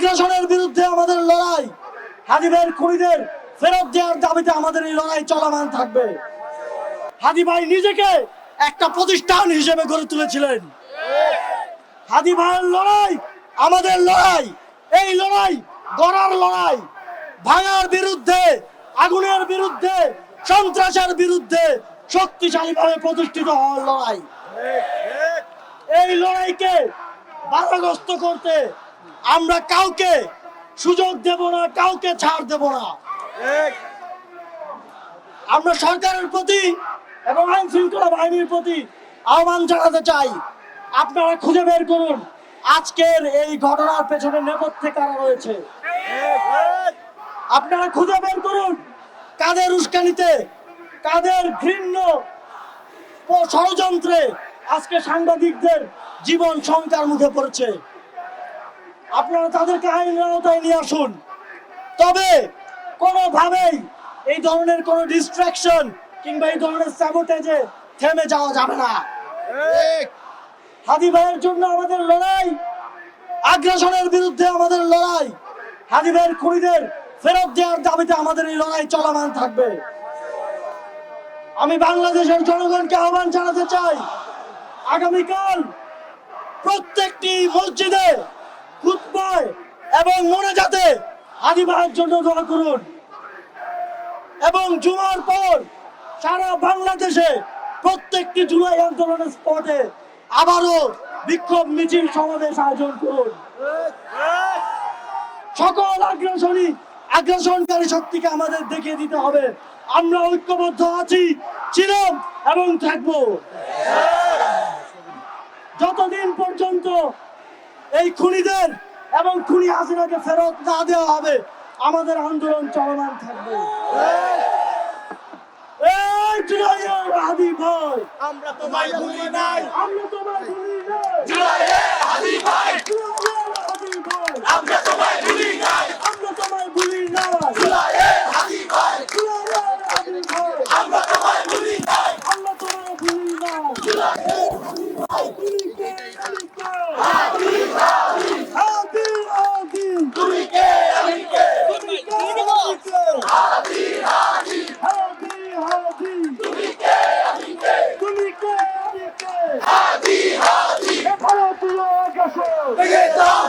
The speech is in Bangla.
আগ্রাসনের বিরুদ্ধে আমাদের লড়াই, হাদি ভাইয়ের খুনিদের ফেরত দেওয়ার দাবিতে আমাদের এই লড়াই চলমান থাকবে। হাদি ভাই নিজেকে একটা প্রতিষ্ঠান হিসেবে গড়ে তুলেছিলেন। হাদি ভাইয়ের লড়াই আমাদের লড়াই, এই লড়াই গড়ার লড়াই, ভাঙার বিরুদ্ধে, আগুনের বিরুদ্ধে, সন্ত্রাসের বিরুদ্ধে শক্তিশালীভাবে প্রতিষ্ঠিত হওয়ার লড়াই। এই লড়াইকে বাধাগ্রস্ত করতে আমরা কাউকে সুযোগ দেব না, কাউকে ছাড় দেব না। আমরা সরকারের প্রতি এবং আইন শৃঙ্খলা বাহিনীর প্রতি আহ্বান জানাতে চাই, আপনারা খুঁজে বের করুন আজকের এই ঘটনার পেছনে নেপথ্যে কারা রয়েছে। আপনারা খুঁজে বের করুন কাদের উস্কানিতে, কাদের ঘৃণ্য ষড়যন্ত্রে আজকে সাংবাদিকদের জীবন শঙ্কার মুখে পড়েছে। আপনারা তাদেরকে আইনের আওতায় নিয়ে আসুন। তবে কোনোভাবেই এই ধরনের কোনো ডিস্ট্রাকশন কিংবা এই ধরনের স্যাবোটেজে থেমে যাওয়া যাবে না। হাদি ভাইয়ের জন্য আমাদের লড়াই, আগ্রাসনের বিরুদ্ধে আমাদের লড়াই, হাদি ভাইয়ের খুনিদের ফেরত দেওয়ার দাবিতে আমাদের এই লড়াই চলমান থাকবে। আমি বাংলাদেশের জনগণকে আহ্বান জানাতে চাই, আগামীকাল প্রত্যেকটি মসজিদে, খুতবায় এবং মোনাজাতে হাদি ভাইয়ের জন্য দোয়া করুন এবং জুমার পর সারা বাংলাদেশে প্রত্যেকটি জুলাই আন্দোলনের স্পটে আবারও বিক্ষোভ মিছিল সমাবেশ আয়োজন করুন। সকল আগ্রাসনকারী শক্তিকে আমাদের দেখিয়ে দিতে হবে আমরা ঐক্যবদ্ধ আছি, ছিলাম এবং থাকবো। যতদিন পর্যন্ত এই খুনিদের এবং খুনি হাসিনাকে ফেরত না দেওয়া হবে আমাদের আন্দোলন চলমান থাকবে। হাদি ভাই, আমরা তোমায় ভুলি নাই, আমরা তোমায় ভুলি নাই। জুলাইয়ে হাদি ভাই, হাদি ভাই, আমরা তোমায় ভুলি নাই, আমরা তোমায় ভুলি নাই। জুলাইয়ে হাদি ভাই, হাদি ভাই, আমরা তোমায় ভুলি নাই, আমরা তোমায় ভুলি নাই। জুলাইয়ে খুনিকে, খুনিকে, হাদি হাদি, হাদি, হাদি, তুমি কে আমি কে, খুনিকে, খুনিকে, হাদি হাদি, হাদি, হাদি, তুমি কে আমি কে, খুনিকে, খুনিকে। হাদি হাদি, এ ভারতীয় আগ্রাসন, ভেঙে দাও